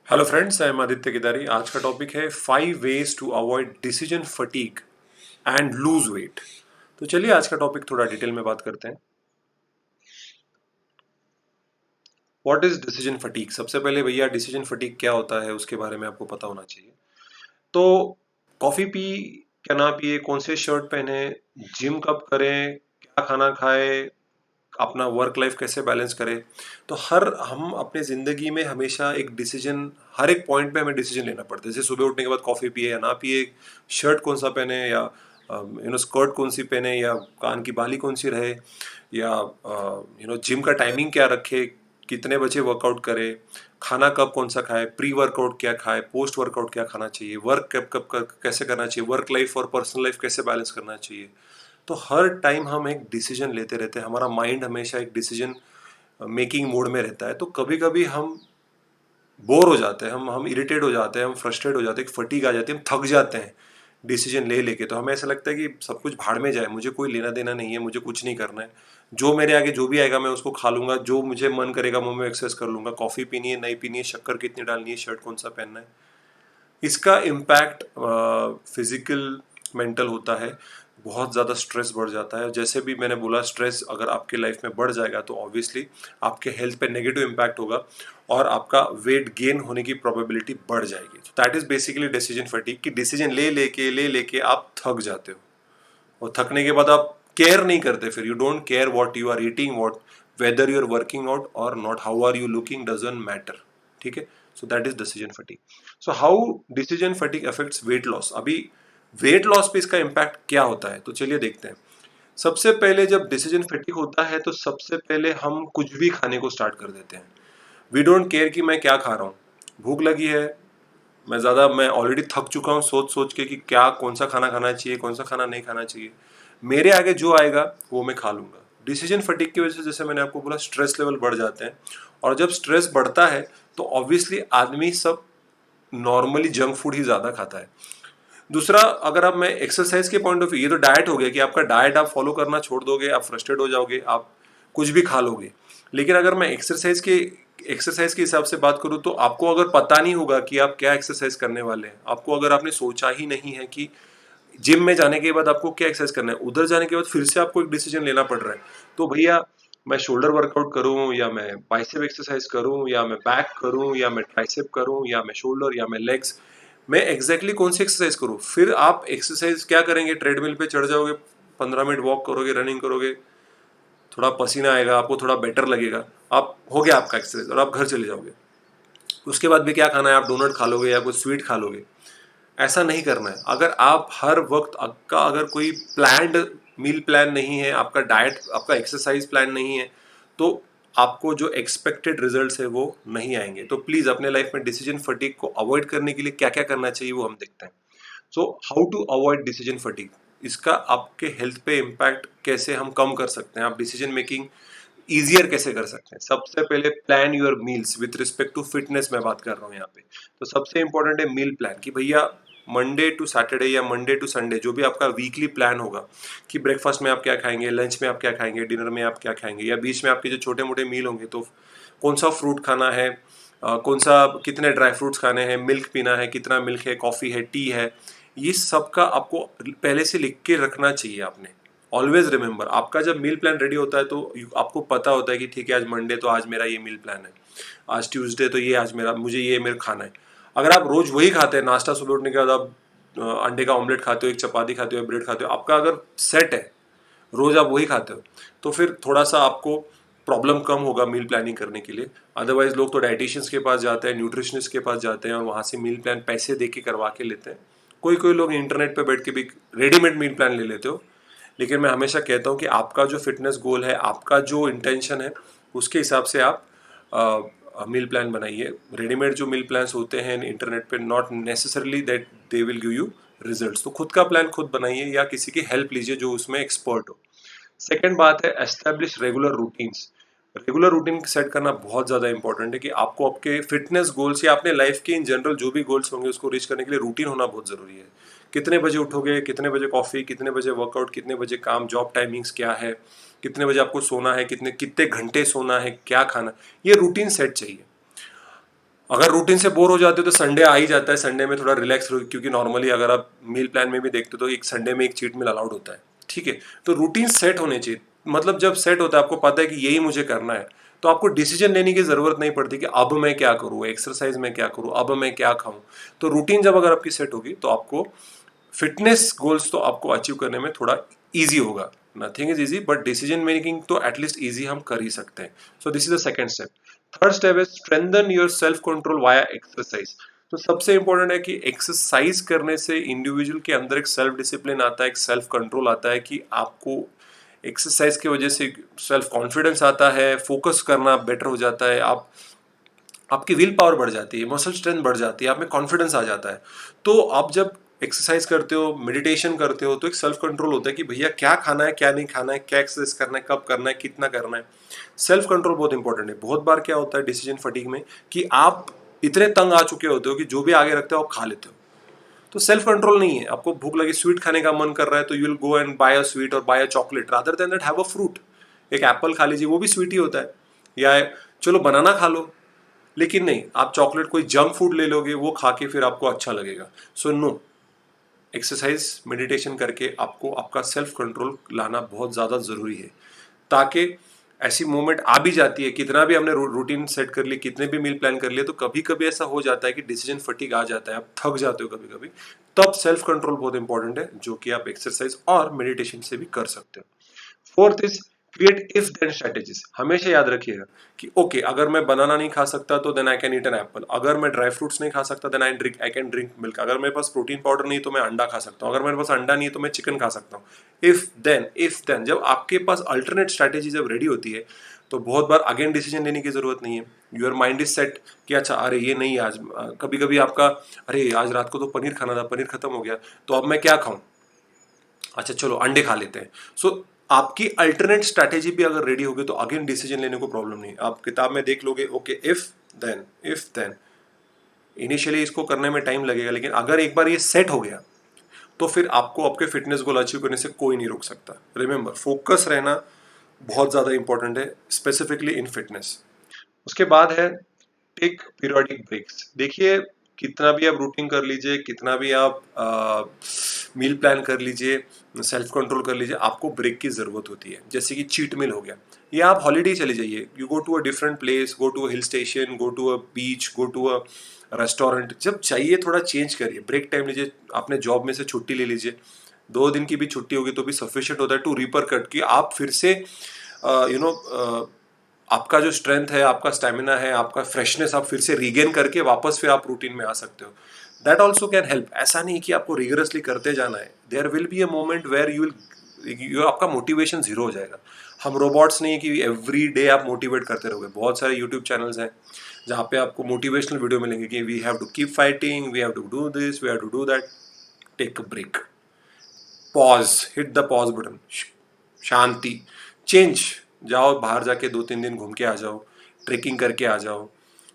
Hello friends, I am Aditya Kedari. आज का topic है 5 ways to avoid decision fatigue and lose weight. तो चलिए आज का टॉपिक थोड़ा डिटेल में बात करते हैं। What is decision fatigue? सबसे पहले भैया डिसीजन फटीग क्या होता है उसके बारे में आपको पता होना चाहिए। तो कॉफी पी क्या ना पिए, कौन से शर्ट पहने, जिम कब करें, क्या खाना खाए, अपना वर्क लाइफ कैसे बैलेंस करें। तो हर हम अपने ज़िंदगी में हमेशा एक डिसीजन, हर एक पॉइंट पे हमें डिसीजन लेना पड़ता है। जैसे सुबह उठने के बाद कॉफ़ी पिए या ना पिए, शर्ट कौन सा पहने या स्कर्ट कौन सी पहने, या कान की बाली कौन सी रहे, या जिम का टाइमिंग क्या रखे, कितने बजे वर्कआउट करे, खाना कब कौन सा खाए, प्री वर्कआउट क्या खाए, पोस्ट वर्कआउट क्या खाना चाहिए, वर्क कब कब कैसे करना चाहिए, वर्क लाइफ और पर्सनल लाइफ कैसे बैलेंस करना चाहिए। तो हर टाइम हम एक डिसीजन लेते रहते हैं, हमारा माइंड हमेशा एक डिसीजन मेकिंग मोड में रहता है। तो कभी कभी हम बोर हो जाते हैं, हम इरिटेट हो जाते हैं, हम फ्रस्ट्रेट हो जाते हैं, फटीग आ जाती है, हम थक जाते हैं डिसीजन ले लेके। तो हमें ऐसा लगता है कि सब कुछ भाड़ में जाए, मुझे कोई लेना देना नहीं है, मुझे कुछ नहीं करना है, जो मेरे आगे जो भी आएगा मैं उसको खा लूंगा, जो मुझे मन करेगा वो मैं एक्सेस कर लूंगा। कॉफ़ी पीनी है नहीं पीनी है, शक्कर कितनी डालनी है, शर्ट कौन सा पहनना है। इसका इम्पैक्ट फिजिकल मेंटल होता है। बहुत ज़्यादा स्ट्रेस बढ़ जाता है। जैसे भी मैंने बोला, स्ट्रेस अगर आपके लाइफ में बढ़ जाएगा तो ऑब्वियसली आपके हेल्थ पे नेगेटिव इम्पैक्ट होगा और आपका वेट गेन होने की प्रोबेबिलिटी बढ़ जाएगी। That is basically decision fatigue, कि डिसीजन ले लेके आप थक जाते हो, और थकने के बाद आप केयर नहीं करते। फिर you don't care what you are eating, what whether you are working out और not, how are you looking doesn't matter. ठीक है। So that is decision fatigue. So how decision fatigue affects weight loss. अभी weight loss पे इसका impact क्या होता है, तो चलिए देखते हैं। सबसे पहले जब डिसीजन फटीग होता है तो सबसे पहले हम कुछ भी खाने को स्टार्ट कर देते हैं। वी डोंट केयर कि मैं क्या खा रहा हूँ। भूख लगी है, मैं ऑलरेडी थक चुका हूँ सोच सोच के कि क्या कौन सा खाना खाना चाहिए, कौन सा खाना नहीं खाना चाहिए। मेरे आगे जो आएगा वो मैं खा लूंगा। डिसीजन फटीग की वजह से, जैसे मैंने आपको बोला, स्ट्रेस लेवल बढ़ जाते हैं। और जब स्ट्रेस बढ़ता है तो ऑब्वियसली आदमी सब नॉर्मली जंक फूड ही ज़्यादा खाता है। दूसरा, अगर आप, मैं एक्सरसाइज के पॉइंट ऑफ व्यू, ये तो डाइट हो गया कि आपका डाइट आप फॉलो करना छोड़ दोगे, आप फ्रस्ट्रेट हो जाओगे, आप कुछ भी खा लोगे। लेकिन अगर मैं एक्सरसाइज के हिसाब से बात करूँ तो आपको अगर पता नहीं होगा कि आप क्या एक्सरसाइज करने वाले हैं, आपको अगर आपने सोचा ही नहीं है कि जिम में जाने के बाद आपको क्या एक्सरसाइज करना है, उधर जाने के बाद फिर से आपको एक डिसीजन लेना पड़ रहा है। तो भैया, मैं शोल्डर वर्कआउट करूं या मैं बाइसेप एक्सरसाइज करूं या मैं बैक करूं या मैं ट्राइसेप करूं या मैं शोल्डर या मैं लेग्स, मैं एग्जैक्टली कौन सी एक्सरसाइज करूं। फिर आप एक्सरसाइज क्या करेंगे, ट्रेडमिल पे चढ़ जाओगे, 15 मिनट वॉक करोगे, रनिंग करोगे, थोड़ा पसीना आएगा, आपको थोड़ा बेटर लगेगा, आप हो गया आपका एक्सरसाइज, और आप घर चले जाओगे। उसके बाद भी क्या खाना है, आप डोनट खा लोगे या कुछ स्वीट खा लोगे। ऐसा नहीं करना है। अगर आप हर वक्त, आपका अगर कोई प्लान्ड मील प्लान नहीं है, आपका डाइट, आपका एक्सरसाइज प्लान नहीं है, तो आपको जो एक्सपेक्टेड रिजल्ट्स है वो नहीं आएंगे। तो प्लीज अपने लाइफ में डिसीजन फटीग को अवॉइड करने के लिए क्या क्या करना चाहिए वो हम देखते हैं। So how to avoid decision fatigue, इसका आपके हेल्थ पे इम्पैक्ट कैसे हम कम कर सकते हैं, आप डिसीजन मेकिंग ईजियर कैसे कर सकते हैं। सबसे पहले, plan your meals with respect to fitness में बात कर रहा हूँ यहाँ पे। तो सबसे इंपॉर्टेंट है मील प्लान, कि भैया मंडे टू सैटरडे या मंडे टू संडे जो भी आपका वीकली प्लान होगा, कि ब्रेकफास्ट में आप क्या खाएंगे, लंच में आप क्या खाएंगे, डिनर में आप क्या खाएंगे, या बीच में आपके जो छोटे मोटे मील होंगे, तो कौन सा फ्रूट खाना है, कौन सा, कितने ड्राई फ्रूट्स खाने हैं, मिल्क पीना है, कितना मिल्क है, कॉफ़ी है, टी है, ये सब का आपको पहले से लिख के रखना चाहिए आपने। ऑलवेज रिमेंबर, आपका जब मील प्लान रेडी होता है तो आपको पता होता है कि ठीक है, आज मंडे तो आज मेरा ये मील प्लान है, आज ट्यूसडे तो ये, आज मेरा, मुझे ये मेरा खाना है। अगर आप रोज वही खाते हैं, नाश्ता सुबह उठने के बाद आप अंडे का ऑमलेट खाते हो, एक चपाती खाते हो, ब्रेड खाते हो, आपका अगर सेट है, रोज आप वही खाते हो, तो फिर थोड़ा सा आपको प्रॉब्लम कम होगा मील प्लानिंग करने के लिए। अदरवाइज लोग तो डाइटिशियंस के पास जाते हैं, न्यूट्रिशनिस्ट के पास जाते हैं और वहाँ से मील प्लान पैसे दे के करवा के लेते हैं। कोई कोई लोग इंटरनेट पे बैठ के भी रेडीमेड मील प्लान ले लेते हो। लेकिन मैं हमेशा कहता हूँ कि आपका जो फिटनेस गोल है, आपका जो इंटेंशन है, उसके हिसाब से आप मील प्लान बनाइए। रेडीमेड जो मील प्लान्स होते हैं इंटरनेट पे, not necessarily that they will give you results. तो खुद का प्लान खुद बनाइए या किसी की हेल्प लीजिए जो उसमें एक्सपर्ट हो। सेकेंड बात है, establish regular routines. Regular routine set करना बहुत ज़्यादा इंपॉर्टेंट है, कि आपको आपके फिटनेस गोल्स या अपने लाइफ के इन जनरल जो भी गोल्स होंगे उसको रीच करने के लिए रूटीन होना बहुत ज़रूरी है। कितने बजे उठोगे, कितने बजे कॉफ़ी, कितने बजे वर्कआउट, कितने बजे काम, जॉब टाइमिंग्स क्या है, कितने बजे आपको सोना है, कितने कितने घंटे सोना है, क्या खाना, ये रूटीन सेट चाहिए। अगर रूटीन से बोर हो जाते हो तो संडे आ ही जाता है, संडे में थोड़ा रिलैक्स, क्योंकि नॉर्मली अगर आप मील प्लान में भी देखते हो तो एक संडे में एक चीट मील अलाउड होता है, ठीक है। तो रूटीन सेट होने चाहिए, मतलब जब सेट होता है आपको पता है कि यही मुझे करना है, तो आपको डिसीजन लेने की जरूरत नहीं पड़ती कि अब मैं क्या करूँ, एक्सरसाइज में क्या करूँ, अब मैं क्या खाऊं। तो रूटीन जब अगर आपकी सेट होगी तो आपको फिटनेस गोल्स तो आपको अचीव करने में थोड़ा इजी होगा। Nothing is easy, but decision making तो एटलीस्ट इजी हम कर ही सकते हैं। So this is the second step. Third step है strengthen your self control via exercise. तो सबसे इंपॉर्टेंट है कि एक्सरसाइज करने से इंडिविजुअल के अंदर एक सेल्फ डिसिप्लिन आता है, एक सेल्फ कंट्रोल आता है, कि आपको एक्सरसाइज की वजह से सेल्फ कॉन्फिडेंस आता है, फोकस करना बेटर हो जाता है, आप आपकी विल पावर बढ़ जाती है, मसल स्ट्रेंथ बढ़ जाती है, आप में कॉन्फिडेंस आ जाता है। तो आप जब एक्सरसाइज करते हो, मेडिटेशन करते हो, तो एक सेल्फ कंट्रोल होता है कि भैया क्या खाना है, क्या नहीं खाना है, क्या एक्सरसाइज करना है, कब करना है, कितना करना है। सेल्फ कंट्रोल बहुत इंपॉर्टेंट है। बहुत बार क्या होता है डिसीजन फटीग में कि आप इतने तंग आ चुके होते हो कि जो भी आगे रखते हो आप खा लेते हो। तो सेल्फ कंट्रोल नहीं है। आपको भूख लगी, स्वीट खाने का मन कर रहा है, तो you will go and buy a sweet और buy a chocolate rather than that have a fruit. एक एप्पल खा लीजिए, वो भी स्वीट ही होता है। या चलो बनाना खा लो, लेकिन नहीं, आप चॉकलेट कोई जंक फूड ले लोगे, वो खा के फिर आपको अच्छा लगेगा। सो नो, एक्सरसाइज मेडिटेशन करके आपको आपका सेल्फ कंट्रोल लाना बहुत ज़्यादा ज़रूरी है, ताकि ऐसी मोमेंट आ भी जाती है, कितना भी हमने रूटीन सेट कर ली, कितने भी मील प्लान कर लिए, तो कभी कभी ऐसा हो जाता है कि डिसीजन फटीग आ जाता है, आप थक जाते हो कभी कभी। तब सेल्फ कंट्रोल बहुत इंपॉर्टेंट है, जो कि आप एक्सरसाइज और मेडिटेशन से भी कर सकते हो। Fourth is create if then strategies. हमेशा याद रखिएगा कि ओके, अगर मैं बनाना नहीं खा सकता तो then I can eat an apple, अगर मैं ड्राई फ्रूट्स नहीं खा सकता then I can drink milk, अगर मेरे पास प्रोटीन पाउडर नहीं तो मैं अंडा खा सकता हूँ, अगर मेरे पास अंडा नहीं है तो मैं चिकन खा सकता हूँ। इफ देन जब आपके पास अल्टरनेट स्ट्रैटेजी जब रेडी होती है, तो बहुत बार अगेन डिसीजन लेने की जरूरत नहीं है। योर माइंड इज सेट कि अच्छा, अरे ये नहीं आज, कभी कभी आपका, अरे आज रात को तो पनीर खाना था, पनीर खत्म हो गया, तो अब मैं क्या खाऊं, अच्छा चलो अंडे खा लेते हैं। सो आपकी अल्टरनेट स्ट्रैटेजी भी अगर रेडी होगी तो अगेन डिसीजन लेने को प्रॉब्लम नहीं। आप किताब में देख लोगे, ओके इफ देन इनिशियली इसको करने में टाइम लगेगा, लेकिन अगर एक बार ये सेट हो गया तो फिर आपको आपके फिटनेस गोल अचीव करने से कोई नहीं रोक सकता। रिमेंबर, फोकस रहना बहुत ज्यादा इंपॉर्टेंट है, स्पेसिफिकली इन फिटनेस। उसके बाद है टेक पीरियोडिक ब्रेक्स। देखिए, कितना भी आप रूटीन कर लीजिए, कितना भी आप मील प्लान कर लीजिए, सेल्फ कंट्रोल कर लीजिए, आपको ब्रेक की जरूरत होती है। जैसे कि चीट मील हो गया, या आप हॉलीडे चले जाइए, you go to a different place, go to a hill station, go to a beach, go to a restaurant, जब चाहिए थोड़ा चेंज करिए, ब्रेक टाइम लीजिए, आपने जॉब में से छुट्टी ले लीजिए, 2 दिन की भी छुट्टी होगी तो भी सफिशिएंट होता है टू रिपर कट, कि आप फिर से यू नो आपका जो स्ट्रेंथ है, आपका स्टेमिना है, आपका फ्रेशनेस आप फिर से रीगेन करके वापस फिर आप रूटीन में आ सकते हो। That also can help. ऐसा नहीं कि आपको रिगरसली करते जाना है, there will be a moment where you आपका मोटिवेशन जीरो हो जाएगा। हम रोबोट्स नहीं कि एवरी डे आप मोटिवेट करते रहोगे। बहुत सारे यूट्यूब चैनल्स हैं जहाँ पे आपको मोटिवेशनल वीडियो मिलेंगे कि we have to keep fighting, we have to do this, we have to do that. Take a break, pause, hit the pause button, शांति, चेंज, जाओ बाहर जाके 2-3 दिन घूम के आ जाओ, ट्रेकिंग करके आ जाओ,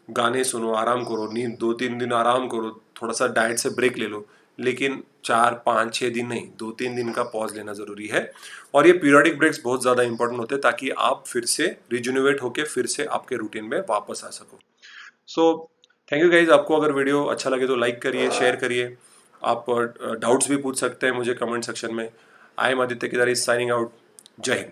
गाने सुनो, आराम करो, नींद 2-3 दिन आराम करो, थोड़ा सा डाइट से ब्रेक ले लो, लेकिन 4-5-6 दिन नहीं, 2-3 दिन का पॉज लेना जरूरी है। और ये पीरियोडिक ब्रेक्स बहुत ज़्यादा इंपॉर्टेंट होते हैं, ताकि आप फिर से रिजुनिवेट होके फिर से आपके रूटीन में वापस आ सको। So thank you guys. आपको अगर वीडियो अच्छा लगे तो लाइक करिए, शेयर करिए। आप डाउट्स भी पूछ सकते हैं मुझे कमेंट सेक्शन में। आई am Aditya Kedari signing out. जय हिंद।